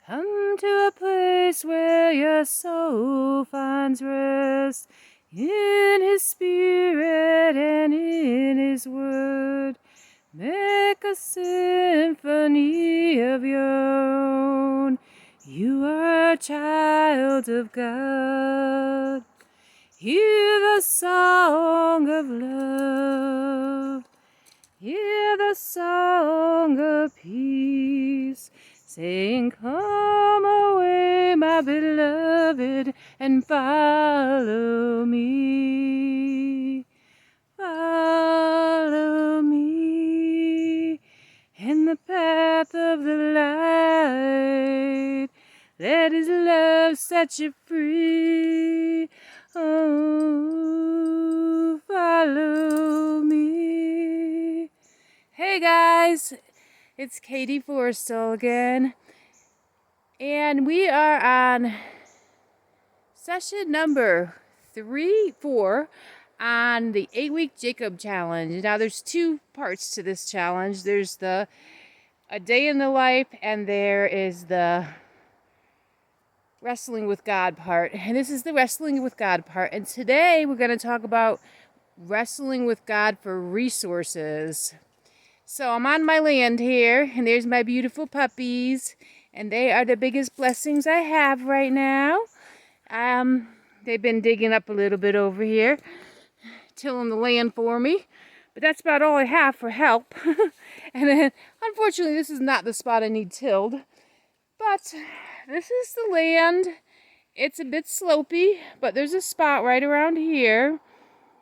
Come to a place where your soul finds rest in His Spirit and in His Word. Make a symphony of your own. You are a child of God. Hear the song of love. Hear the song of peace. Saying, come away, my beloved, and follow me. Follow me in the path of the light. Let His love set you free. Oh, follow me. Hey guys, it's Katie Forrestal again, and we are on session number 4 on the 8-week Jacob challenge. Now there's 2 parts to this challenge. There's a day in the life, and there is the wrestling with God part. And this is the wrestling with God part. And today we're going to talk about wrestling with God for resources. So I'm on my land here, and there's my beautiful puppies, and they are the biggest blessings I have right now. They've been digging up a little bit over here, tilling the land for me, but that's about all I have for help. And then, unfortunately, this is not the spot I need tilled, but this is the land. It's a bit slopey, but there's a spot right around here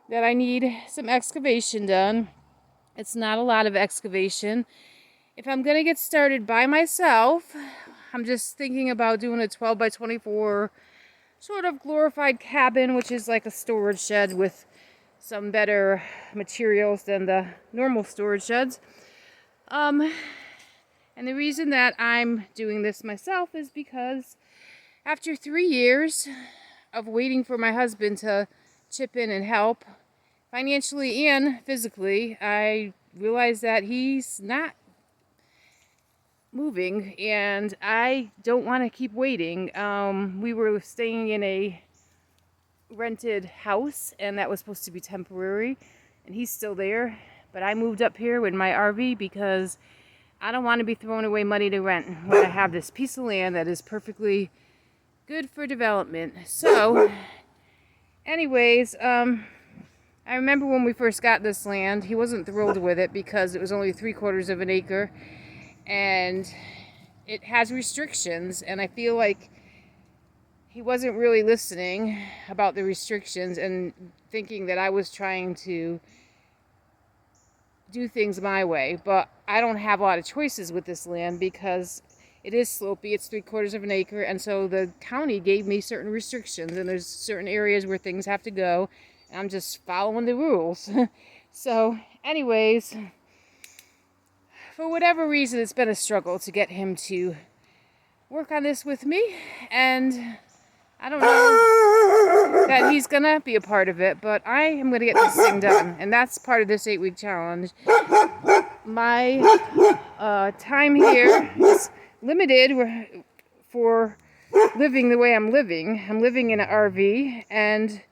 that I need some excavation done. It's not a lot of excavation. If I'm going to get started by myself, I'm just thinking about doing a 12 by 24 sort of glorified cabin, which is like a storage shed with some better materials than the normal storage sheds. And the reason that I'm doing this myself is because after 3 years of waiting for my husband to chip in and help, financially and physically, I realized that he's not moving, and I don't want to keep waiting. We were staying in a rented house, and that was supposed to be temporary, and he's still there. But I moved up here with my RV because I don't want to be throwing away money to rent when I have this piece of land that is perfectly good for development. So, anyways, I remember when we first got this land, he wasn't thrilled with it because it was only 3/4 of an acre, and it has restrictions, and I feel like he wasn't really listening about the restrictions and thinking that I was trying to do things my way. But I don't have a lot of choices with this land because it is slopey, it's 3/4 of an acre, and so the county gave me certain restrictions, and there's certain areas where things have to go. I'm just following the rules. So, anyways, for whatever reason, it's been a struggle to get him to work on this with me. And I don't know that he's going to be a part of it, but I am going to get this thing done. And that's part of this 8-week challenge. My time here is limited for living the way I'm living. I'm living in an RV, and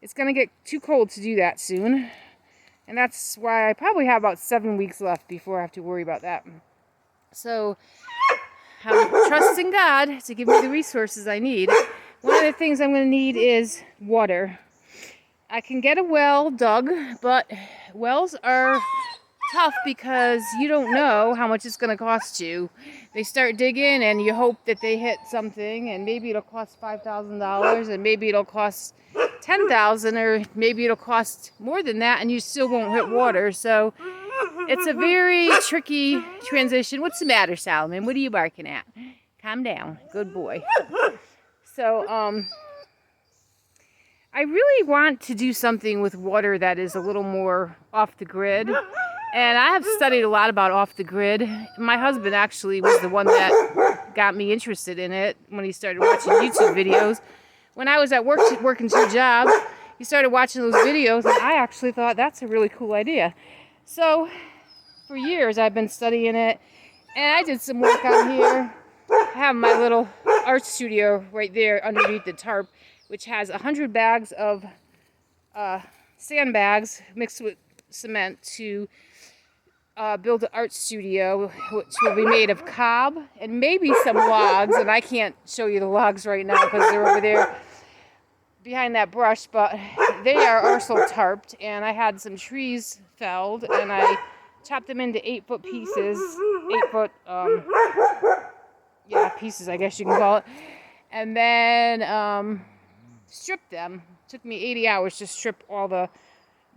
it's going to get too cold to do that soon. And that's why I probably have about 7 weeks left before I have to worry about that. So I'm trusting God to give me the resources I need. One of the things I'm going to need is water. I can get a well dug, but wells are tough because you don't know how much it's going to cost you. They start digging and you hope that they hit something, and maybe it'll cost $5,000, and maybe it'll cost $10,000, or maybe it'll cost more than that, and you still won't hit water. So it's a very tricky transition. What's the matter, Solomon? What are you barking at? Calm down. Good boy. So I really want to do something with water that is a little more off the grid. And I have studied a lot about off the grid. My husband actually was the one that got me interested in it when he started watching YouTube videos. When I was at work working 2 jobs, he started watching those videos, and I actually thought that's a really cool idea. So for years I've been studying it, and I did some work out here I have my little art studio right there underneath the tarp, which has 100 bags of sandbags mixed with cement to build an art studio, which will be made of cob and maybe some logs. And I can't show you the logs right now because they're over there behind that brush, but they are also tarped. And I had some trees felled and I chopped them into 8-foot pieces, 8-foot pieces, I guess you can call it, and then stripped them. It took me 80 hours to strip all the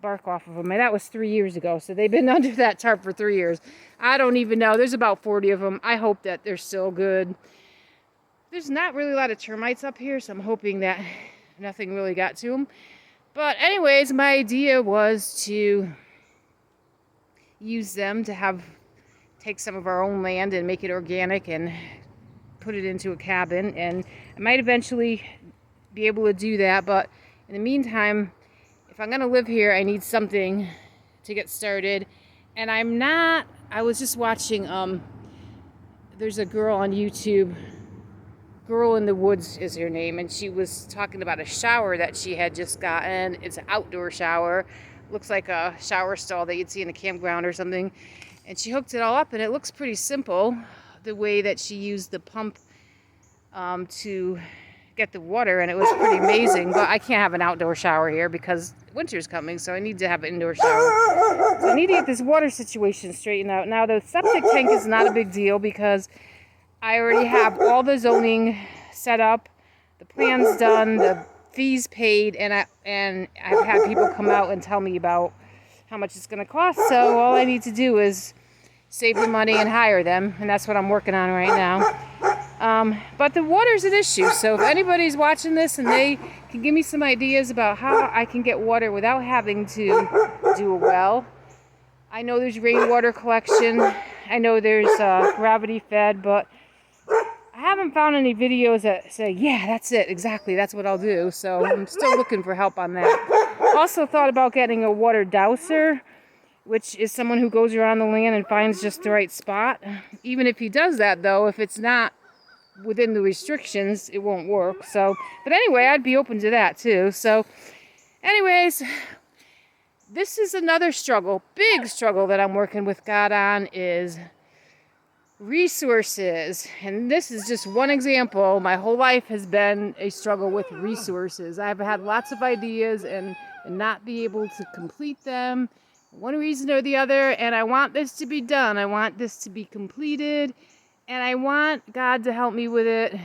bark off of them, and that was 3 years ago. So they've been under that tarp for 3 years. I don't even know. There's about 40 of them. I hope that they're still good. There's not really a lot of termites up here, so I'm hoping that nothing really got to them. But anyways, my idea was to use them to take some of our own land and make it organic and put it into a cabin. And I might eventually be able to do that, but in the meantime, if I'm gonna live here, I need something to get started. And I was just watching, there's a girl on YouTube, Girl in the Woods is her name, and she was talking about a shower that she had just gotten. It's an outdoor shower. Looks like a shower stall that you'd see in a campground or something. And she hooked it all up, and it looks pretty simple, the way that she used the pump to get the water, and it was pretty amazing. But I can't have an outdoor shower here because winter's coming, so I need to have an indoor shower. So I need to get this water situation straightened out. Now, the septic tank is not a big deal because I already have all the zoning set up, the plans done, the fees paid, and I've had people come out and tell me about how much it's going to cost. So all I need to do is save the money and hire them, and that's what I'm working on right now. But the water's an issue, so if anybody's watching this and they can give me some ideas about how I can get water without having to do a well. I know there's rainwater collection. I know there's gravity fed, but I haven't found any videos that say, yeah, that's it, exactly, that's what I'll do. So I'm still looking for help on that. Also thought about getting a water dowser, which is someone who goes around the land and finds just the right spot. Even if he does that, though, if it's not within the restrictions, it won't work. So, but anyway, I'd be open to that too. So anyways, this is another struggle, big struggle that I'm working with God on is resources. And this is just one example. My whole life has been a struggle with resources. I've had lots of ideas and not be able to complete them, one reason or the other. And I want this to be done. I want this to be completed. And I want God to help me with it.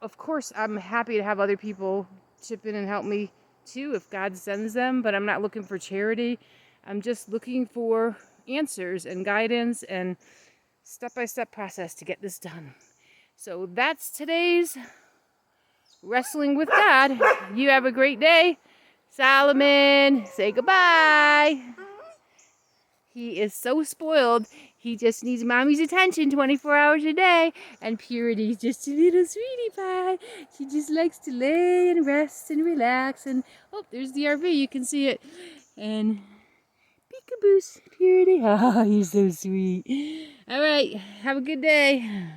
Of course, I'm happy to have other people chip in and help me too if God sends them, but I'm not looking for charity. I'm just looking for answers and guidance and step-by-step process to get this done. So that's today's Wrestling with God. You have a great day. Solomon, say goodbye. He is so spoiled. He just needs mommy's attention 24 hours a day. And Purity's just a little sweetie pie. She just likes to lay and rest and relax. And, oh, there's the RV. You can see it. And peekaboo, Purity. Oh, you're so sweet. All right. Have a good day.